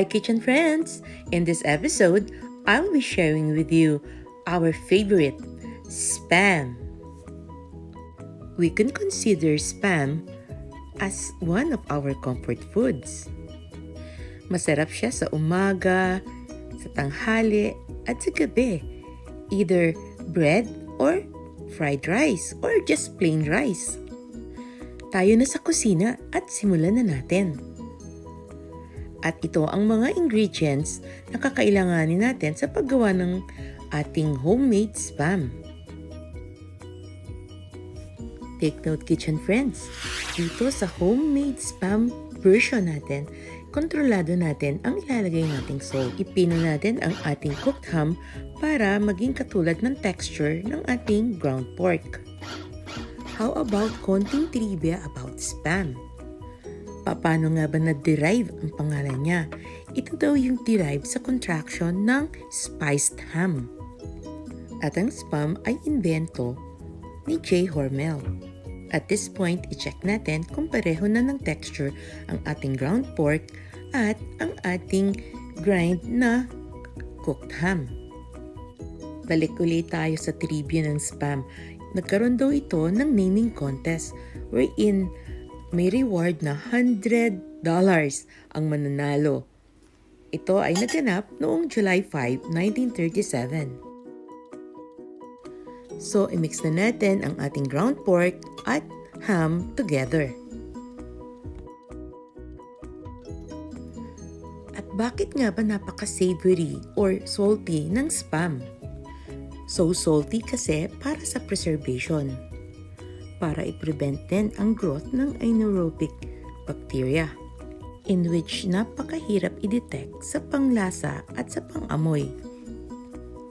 Hi kitchen friends! In this episode, I'll be sharing with you our favorite, Spam. We can consider Spam as one of our comfort foods. Masarap siya sa umaga, sa tanghali, at sa gabi. Either bread or fried rice or just plain rice. Tayo na sa kusina at simulan na natin. At ito ang mga ingredients na kakailanganin natin sa paggawa ng ating homemade Spam. Take note kitchen friends, dito sa homemade Spam version natin, kontrolado natin ang ilalagay nating salt. Ipino natin ang ating cooked ham para maging katulad ng texture ng ating ground pork. How about konting trivia about Spam? Paano nga ba na-derive ang pangalan niya? Ito daw yung derive sa contraction ng spiced ham. At ang Spam ay invento ni Hormel. At this point, i-check natin kung pareho na ng texture ang ating ground pork at ang ating grind na cooked ham. Balik ulit tayo sa trivia ng Spam. Nagkaroon daw ito ng naming contest wherein may reward na $100 ang mananalo. Ito ay naganap noong July 5, 1937. So, i-mix na natin ang ating ground pork at ham together. At bakit nga ba napaka-savory or salty ng Spam? So salty kasi para sa preservation. Para i-prevent din ang growth ng anaerobic bacteria, in which napakahirap i-detect sa panglasa at sa pangamoy.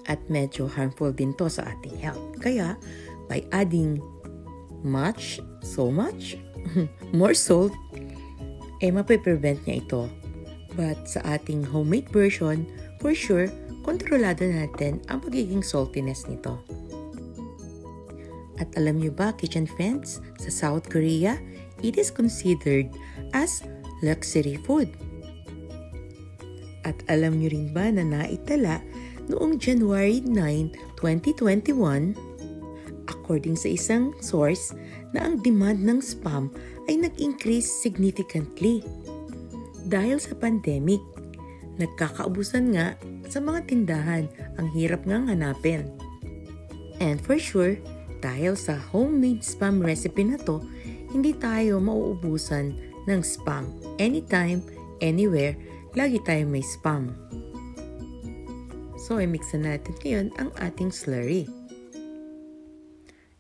At medyo harmful din to sa ating health. Kaya, by adding more salt, mapiprevent niya ito. But sa ating homemade version, for sure, kontrolado natin ang pagiging saltiness nito. At alam niyo ba, kitchen friends, sa South Korea, it is considered as luxury food. At alam niyo rin ba na naitala noong January 9, 2021, according sa isang source, na ang demand ng Spam ay nag-increase significantly. Dahil sa pandemic, nagkakaubusan nga sa mga tindahan, ang hirap ngang hanapin. And for sure, dahil sa homemade Spam recipe na to, hindi tayo mauubusan ng Spam. Anytime, anywhere, lagi tayong may Spam. So, i-mix na natin ngayon ang ating slurry.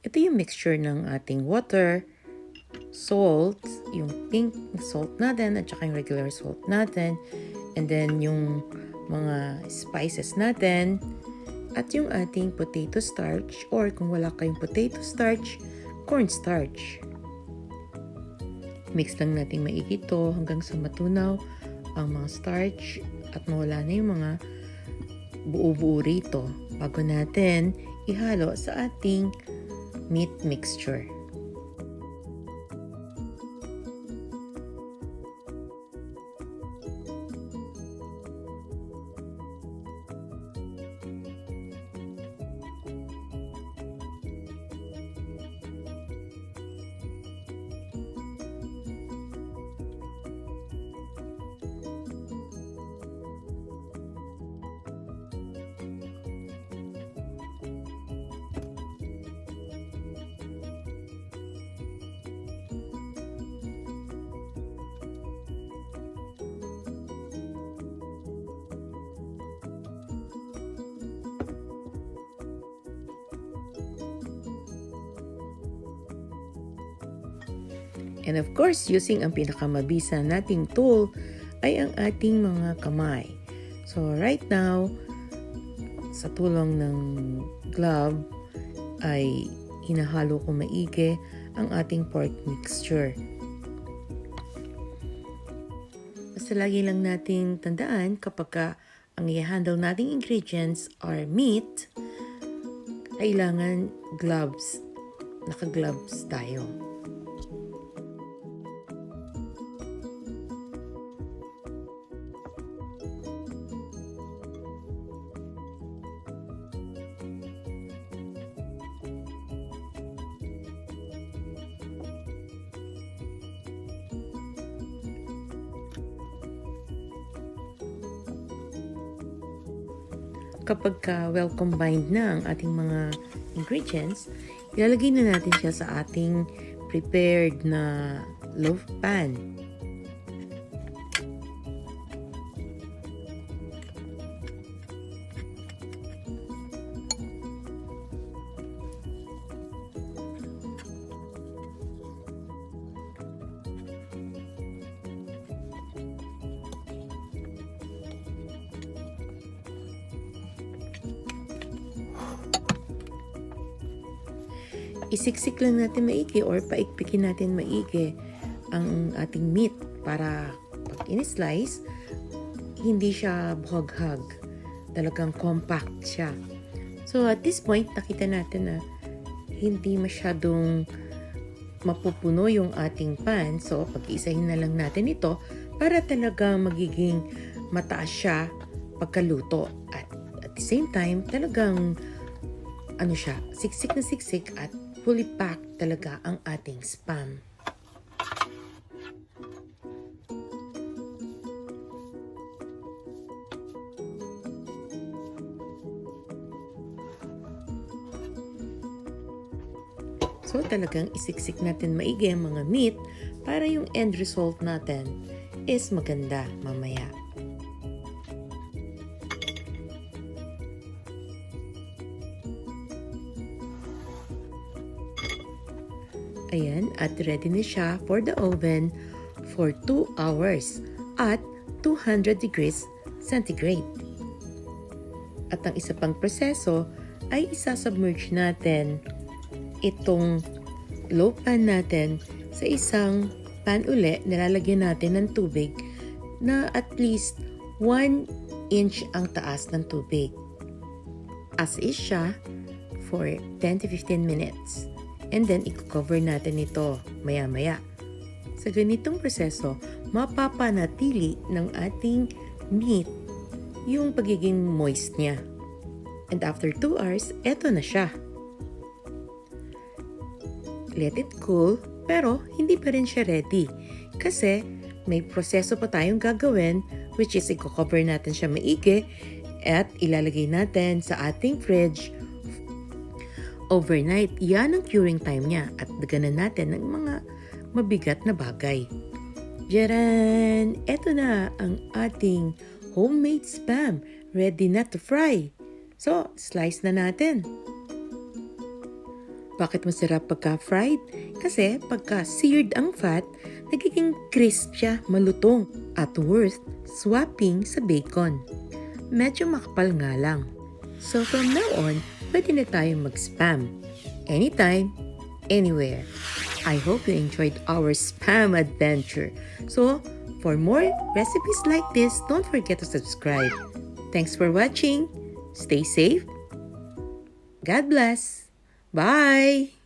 Ito yung mixture ng ating water, salt, yung pink salt natin at saka yung regular salt natin, and then yung mga spices natin, at yung ating potato starch, or kung wala kayong potato starch, cornstarch. Mix lang natin maigi ito hanggang sa matunaw ang mga starch at mawala na yung mga buo-buo rito bago natin ihalo sa ating meat mixture. And of course, using ang pinakamabisa nating tool ay ang ating mga kamay. So right now, sa tulong ng glove ay hinahalo ko maigi ang ating pork mixture. Basta lagi lang nating tandaan kapag ang i-handle nating ingredients are meat, kailangan gloves. Naka-gloves tayo. kapag well combined na ang ating mga ingredients, ilalagay na natin siya sa ating prepared na loaf pan. Isiksik lang natin maigi or paikpikin natin maigi ang ating meat para pag in-slice, hindi siya buhaghag. Talagang compact siya. So at this point, nakita natin na hindi masyadong mapupuno yung ating pan. So pag-iisahin na lang natin ito para talagang magiging mataas siya pagkaluto. At the same time, talagang siksik na siksik at fully packed talaga ang ating spam. So talagang isiksik natin maigi ang mga meat para yung end result natin is maganda mamaya. Ayan, at ready na siya for the oven for 2 hours at 200 degrees centigrade. At ang isa pang proseso ay isasubmerge natin itong loaf pan natin sa isang pan uli. Nilalagyan natin ng tubig na at least 1 inch ang taas ng tubig. As is siya for 10 to 15 minutes. And then, i-cover natin ito maya-maya. Sa ganitong proseso, mapapanatili ng ating meat yung pagiging moist niya. And after 2 hours, eto na siya. Let it cool, pero hindi pa rin siya ready. Kasi may proseso pa tayong gagawin, which is i-cover natin siya maigi at ilalagay natin sa ating fridge overnight. Yan ang curing time niya at daganan natin ng mga mabigat na bagay. Jaran! Eto na ang ating homemade spam. Ready na to fry. So, slice na natin. Bakit masarap pagka-fried? Kasi pagka-seared ang fat, nagiging crisp siya, malutong at worth swapping sa bacon. Medyo makapal nga lang. So from now on, pwede na tayong mag-spam. Anytime, anywhere. I hope you enjoyed our spam adventure. So, for more recipes like this, don't forget to subscribe. Thanks for watching. Stay safe. God bless. Bye!